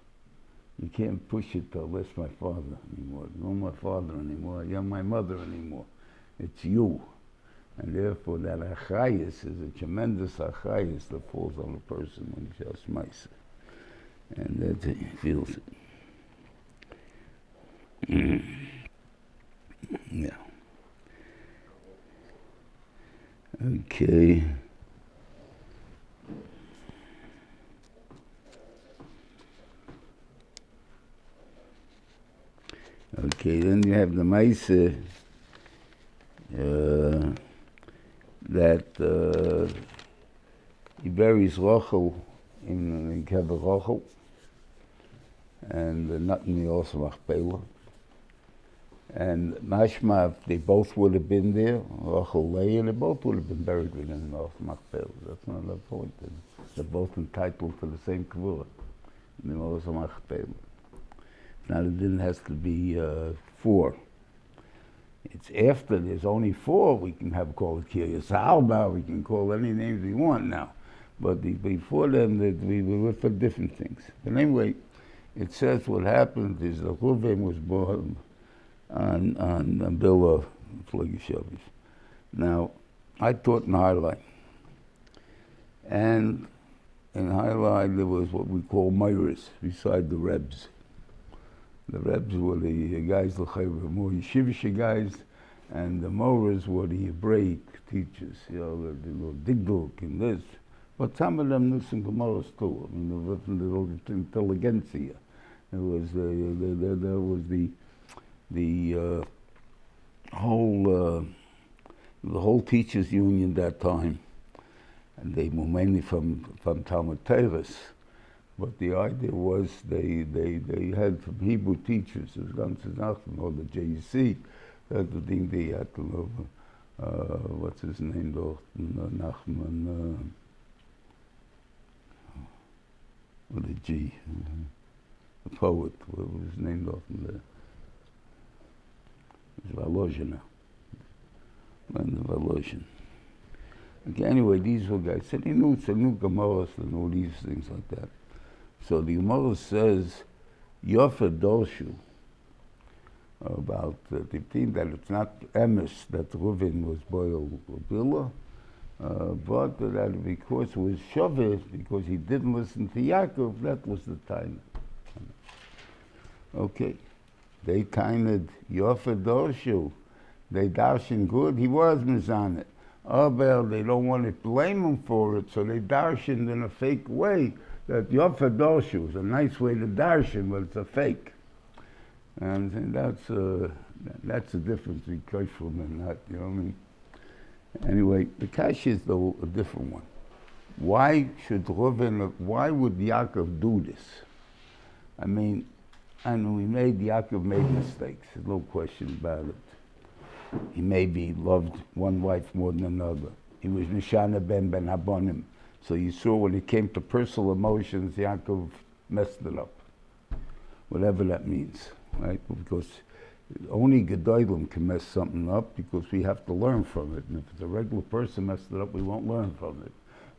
You can't push it to that's my father anymore. You're not my father anymore. You're my mother anymore. It's you. And therefore that achayis is a tremendous achayis that falls on a person when he shall smite. And that he feels it. Yeah. Okay. Okay, then you have the Maisa that he buries Rachel in Kever Rachel, and not in the Osam Machpelah. And mashma, they both would have been there, Rachel Leah, they both would have been buried within the Osam Machpelah. That's not the point. They're both entitled to the same kavura in the Osam Machpelah. Now the din has to be 4. It's after there's only 4, we can have called Kiryas Arba, we can call any names we want now. But before then, we were for different things. But anyway, it says what happened is that Reuven was born on Bilah Flegishavish. Now, I taught in Harav, and in Harav there was what we call Meiris, beside the Rebs. The Rebs were the guys, the more yeshivish guys, and the Moras were the Hebraic teachers, the little Digduk and this. But some of them knew some Gemaras too. I mean, there was a little intelligentsia. There was the whole teachers union that time, and they were mainly from Talmud Teres. But the idea was they had from Hebrew teachers, as Ganze Nachman or the JC, that the thing they had to know, what's his name, Nachman, with a G, the poet, what was his name, it was Volozhin. And the Volozhin. Okay, anyway, these were guys, so they knew Gemaras and all these things like that. So the Gemara says, Yofer Dorshu, about the thing that it's not emes that Reuven was boiled Bilah, but that because it was Shaveh, because he didn't listen to Yaakov, that was the time. Okay, they kind Yofer Dorshu, they darshan good, he was mizanet. Oh, well, they don't want to blame him for it, so they darshaned in a fake way. That Yofer Dorshu is a nice way to darshan, but it's a fake. And that's the difference between kosher and not, you know what I mean? Anyway, the kash is though a different one. Why would Yaakov do this? I mean, Yaakov made mistakes, there's no question about it. He maybe loved one wife more than another. He was Nishana ben Habonim. So you saw when it came to personal emotions, Yaakov messed it up. Whatever that means, right? Because only Gedolim can mess something up because we have to learn from it. And if it's a regular person messed it up, we won't learn from it.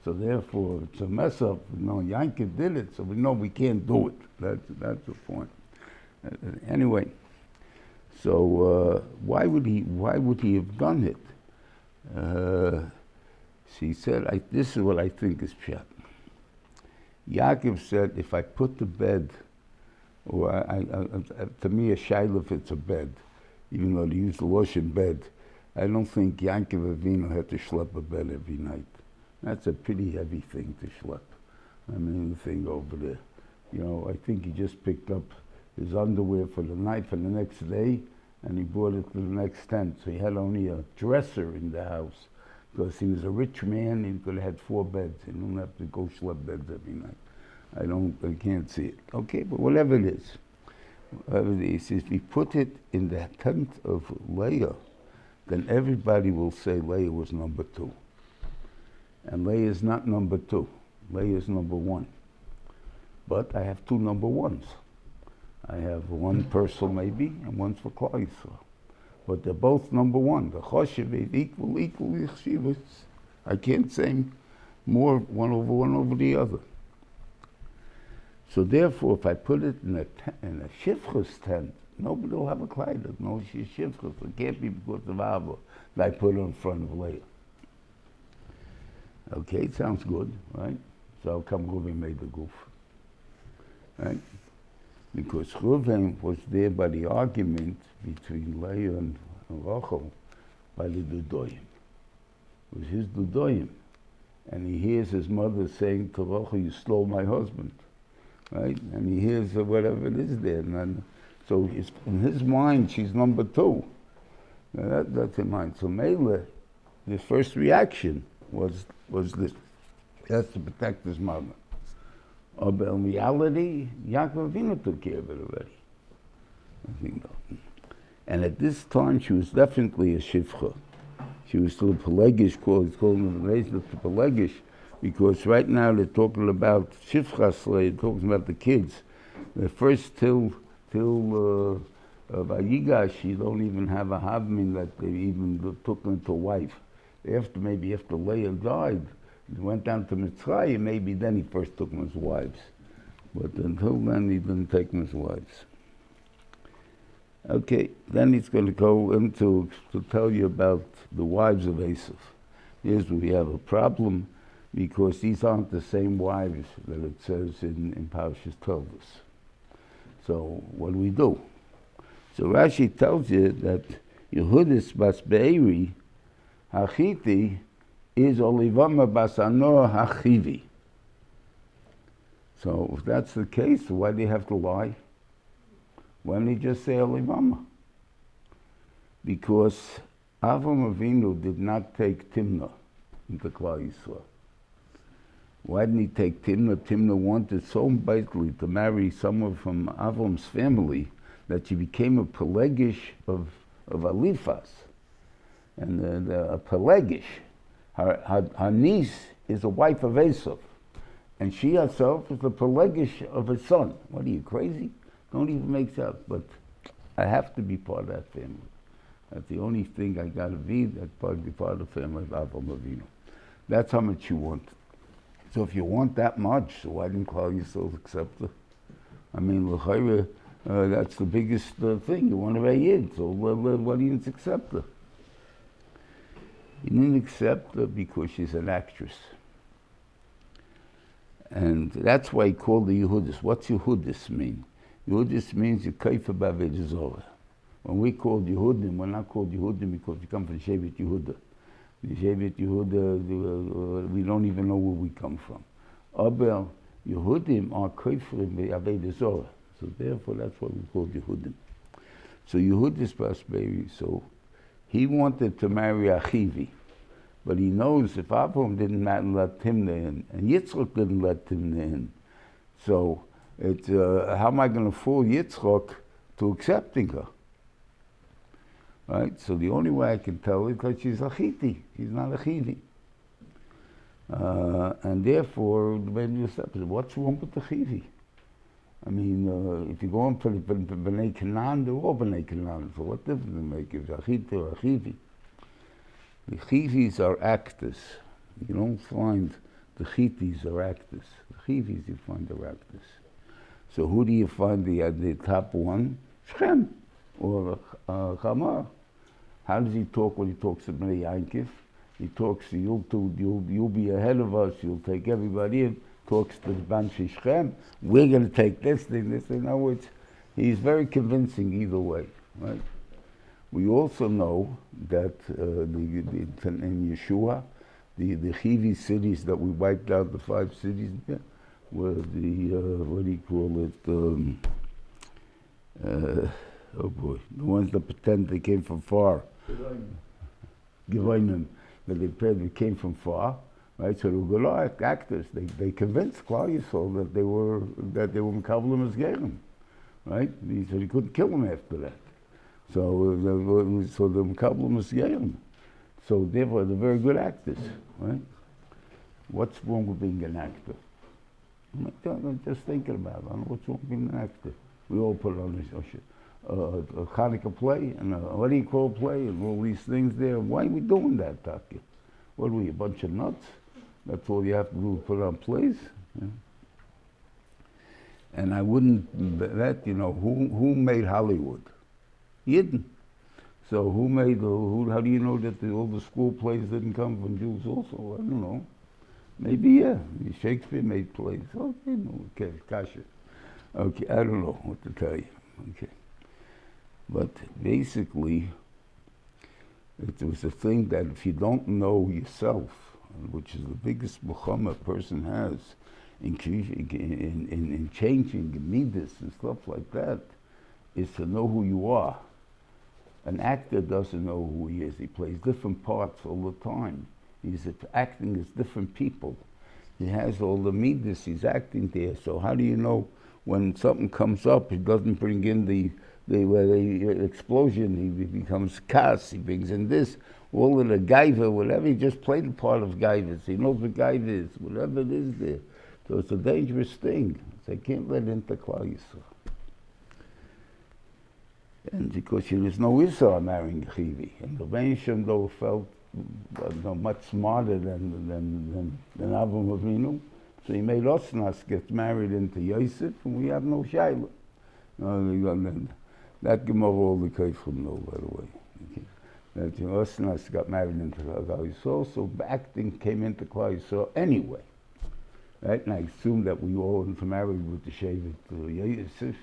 So therefore, it's a mess up. No, Yaakov did it, so we know we can't do it. That's the point. Anyway, so why would he have done it? She said, this is what I think is pshat. Yaakov said, if I put the bed, or to me a shaila if it's a bed, even though they use the washing bed, I don't think Yaakov Avinu had to schlep a bed every night. That's a pretty heavy thing to schlep. I mean, the thing over there. You know, I think he just picked up his underwear for the night for the next day, and he brought it to the next tent. So he had only a dresser in the house. Because he was a rich man, he could have had 4 beds. He didn't have to go schlep beds every night. I can't see it. Okay, but whatever it is. He says, if we put it in the tent of Leah, then everybody will say Leah was number 2. And Leah is not number 2. Leah is number 1. But I have 2 number 1s. I have one Purcell maybe, and one's for Klal Yisrael. But they're both number 1. The Choshev is equally Chshivas. I can't say more one over the other. So therefore, if I put it in a Shifchus tent, nobody will have a Kleider. No Shifchus. It can't be because of Abba that I put it in front of Leah. Okay, it sounds good, right? So how come Reuven made the goof? Right? Because Reuven was there by the argument between Leah and Rachel by the Dudoyim. It was his Dudoyim. And he hears his mother saying to Rachel, you stole my husband. Right? And he hears whatever it is there. And so in his mind, she's number 2. Now that's in mind. So Mele, his first reaction was this. He has to protect his mother. But in reality, Yaakov Avinu took care of it already. I think no. And at this time, she was definitely a shivcha. She was still a pelagish, it's called the pelagish, because right now they're talking about shivchas, they're talking about the kids. The first till Vayigash, you don't even have a havmin that they even took into wife. Maybe after Leah died, he went down to Mitzrayim, maybe then he first took him as wives. But until then, he didn't take him as wives. Okay, then he's going to go into to tell you about the wives of Yosef. Here's where we have a problem, because these aren't the same wives that it says in Parshas Tovus. So what do we do? So Rashi tells you that Yehudis bas Be'eri Hachiti is Olivama bas Anor Hachivi. So if that's the case, why do you have to lie? Why don't you just say Olivama? Because Avram Avinu did not take Timnah into Klal Yisrael. Why didn't he take Timnah? Timnah wanted so badly to marry someone from Avram's family that she became a Pelegish of Alifas. And a Pelegish, her niece is a wife of Yosef. And she herself is the Pelegish of his son. What are you, crazy? Don't even make sense. But I have to be part of that family. That's the only thing I got to be. That's part of the family of Avram Avinu. That's how much you want. So if you want that much, so why didn't Klal Yisrael accept her? I mean, l'chayre, that's the biggest thing. You want to be Yid, so why didn't you accept her? He didn't accept her because she's an actress. And that's why he called the Yehudis. What's Yehudis mean? Yehudis means Yekaifa B'Aved Zorah. When we called Yehudim, we're not called Yehudim because we come from Shevet Yehuda. The Shevet Yehuda, we don't even know where we come from. Aber Yehudim are Kaifrim B'Aved Zorah. So therefore, that's why we called Yehudim. So Yehudis Bas Be'eri, so he wanted to marry Achivi. But he knows if Abraham didn't let Timnah in, and Yitzchak didn't let Timnah in, so it's, how am I going to fool Yitzchak to accepting her? Right? So the only way I can tell is that she's a Chiti. She's not a Chivi. And therefore, when you step, what's wrong with the Chivi? I mean, if you go on for B'nai Canaan, they're all B'nai Canaan. So what difference does it make if it's a Chiti or a Chivi? The Chivis are actors. You don't find the Chitis are actors. The Chivis you find are actors. So who do you find the top one? Shem or Chamar. How does he talk when he talks to Bnei Yaakov? He talks to you'll be ahead of us, you'll take everybody in. Talks to the Banshee Shem. We're going to take this thing. In other words, he's very convincing either way, right? We also know that in Yeshua, the Chivi cities that we wiped out, the 5 cities, were the, what do you call it, oh boy, the ones that pretend they came from far. Gevonim. That they came from far, right? So they were good actors. They convinced Klal Yisrael that they were Mekablim as Gerim. right? He said he couldn't kill him after that. So the Makabla must get him. So therefore, they're very good actors, right? What's wrong with being an actor? I'm just thinking about it. I don't know what's wrong with being an actor. We all put on a Hanukkah play and a what do you call play and all these things there. Why are we doing that, Taki? What are we, a bunch of nuts? That's all you have to do, put on plays? Yeah. And I wouldn't, who made Hollywood? Yidden. So how do you know that all the school plays didn't come from Jews also? I don't know. Maybe, yeah. Shakespeare made plays. Okay, kasha. Okay, I don't know what to tell you. Okay. But basically, it was a thing that if you don't know yourself, which is the biggest muhammad a person has in changing midas and stuff like that, is to know who you are. An actor doesn't know who he is. He plays different parts all the time. He's acting as different people. He has all the midas, he's acting there. So how do you know when something comes up, he doesn't bring in the explosion, he becomes kas, he brings in this, all of the gaiva, whatever, he just played a part of gaivas. He knows what gaiva is, whatever it is there. So it's a dangerous thing. So I can't let into Klal Yisrael. And because there is no Isra marrying Chivi. And the Vayishlach, though, felt much smarter than Avram Avinu. So he made Osnas get married into Yosef, and we have no Shaila. That Gemara all the Kefrim know, by the way. Okay. That Osnas got married into Klal Yisrael, so acting came into Klal Yisrael anyway. Right? And I assume that we all intermarried with the Shevet Yosef,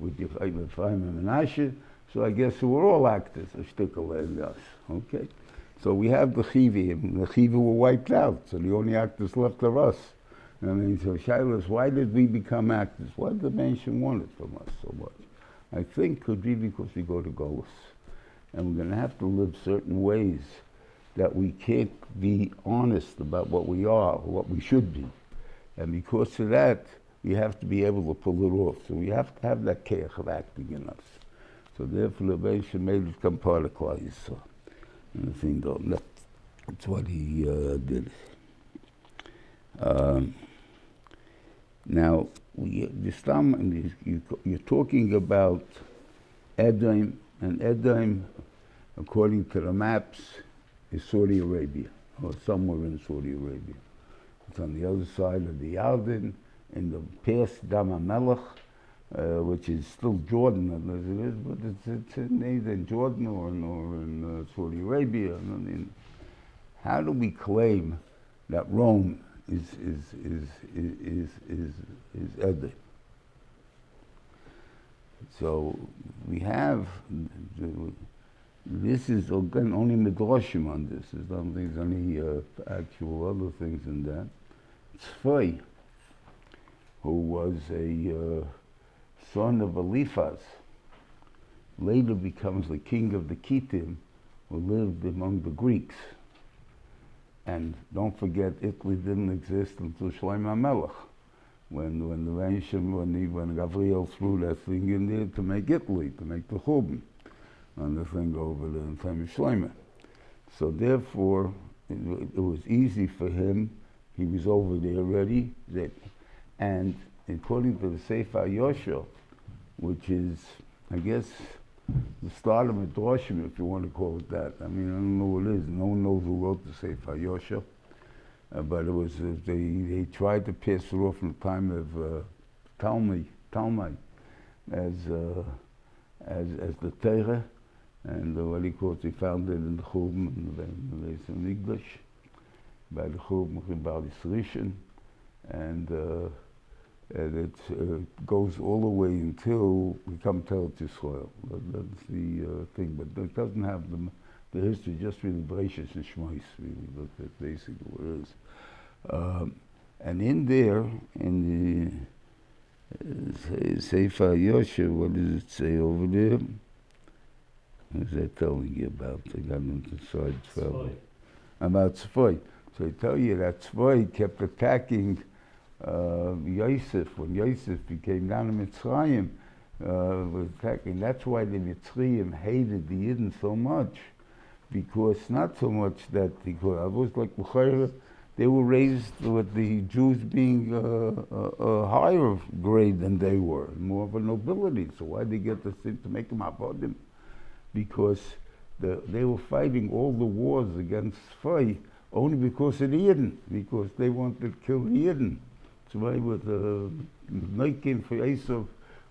with the Efraim and Menashe, so I guess we're all actors, a shtickle and us, okay? So we have the Chivi, and the Chivi were wiped out, so the only actors left are us. I mean, so Shilas, why did we become actors? Why did the nation want it from us so much? I think could be because we go to Golos. And we're going to have to live certain ways that we can't be honest about what we are, or what we should be. And because of that, we have to be able to pull it off. So we have to have that keach of acting in us. So therefore, the Vayishlach made it become part of Klal Yisrael. And I think that's what he did. Now, you're talking about Edom, and Edom, according to the maps, is Saudi Arabia, or somewhere in Saudi Arabia. It's on the other side of the Yarden, in the past Dam HaMelech, which is still Jordan as it is, but it's either in Jordan or in Saudi Arabia. I mean, how do we claim that Rome is Edom? So we have, this is again only Midrashim on this. I don't think there's any actual other things in that. Tzvia, who was a son of Eliphaz, later becomes the king of the Kittim, who lived among the Greeks. And don't forget, Italy didn't exist until Shlomo HaMelech, when Gabriel threw that thing in there to make Italy, to make the Churban, on the thing over there in time of Shlomo. So therefore, it was easy for him. He was over there already. And according to the Sefer Yosher, which is, I guess, the start of Midrashim, if you want to call it that. I mean, I don't know what it is. No one knows who wrote the Sefer Yosher. But it was, they tried to pass it off in the time of Talmud, as the Torah, and what he calls, he found it in the Churban, in the English, by the Churban, by the Rishon, and it goes all the way until we come to Eretz Yisrael. That's the thing, but it doesn't have the history, just really Brachos and Shmois, really, that's basically what it is. And in there, in the Sefer Yosher, what does it say over there? What is that telling you about? I got into side travel. About Tzvia. So I tell you that Tzvia kept attacking Yosef. When Yosef became down in Mitzrayim, was attacking. That's why the Mitzrayim hated the Yidden so much, because not so much that I was like they were raised with the Jews being a higher grade than they were, more of a nobility. So why did they get the thing to make them abodim? Because they were fighting all the wars against Sfai only because of the Yidden, because they wanted to kill the Yidden. So why was making for Esav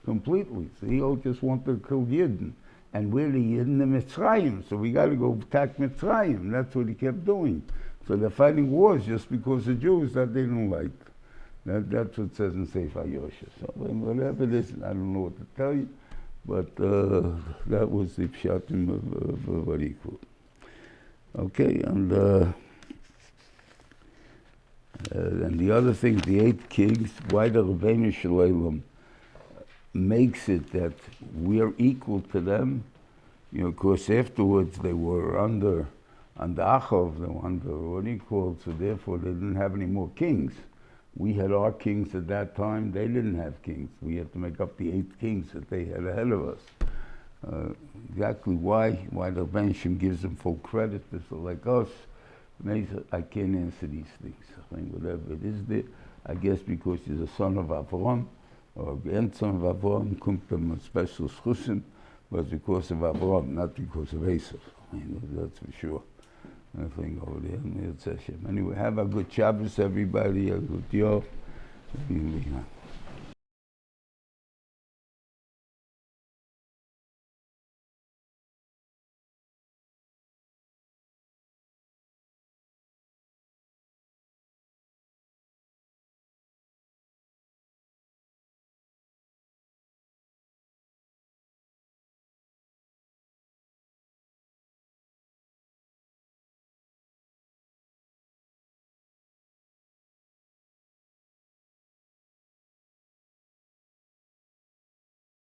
completely. So he all just wanted to kill Yidden. And we're the Yidden the Mitzrayim, so we got to go attack Mitzrayim. That's what he kept doing. So they're fighting wars just because of Jews that they don't like. That's what it says in Sefer Yosha. So whatever it is, I don't know what to tell you, but that was the pshatim of what he called. Okay, and the other thing, the 8 kings, why the Rebbeinu Shalom makes it that we're equal to them, of course afterwards they were under Achov, they were under what he called, so therefore they didn't have any more kings. We had our kings at that time, they didn't have kings. We had to make up the 8 kings that they had ahead of us. Exactly why the Rebbeinu gives them full credit, so like us, I can't answer these things. I mean, whatever it is, I guess because he's a son of Avram, or grandson of Avram, kommt them a special schusim, but because of Avram, not because of Esav. I mean, that's for sure. Nothing over there. Anyway, have a good Shabbos, everybody. A good year.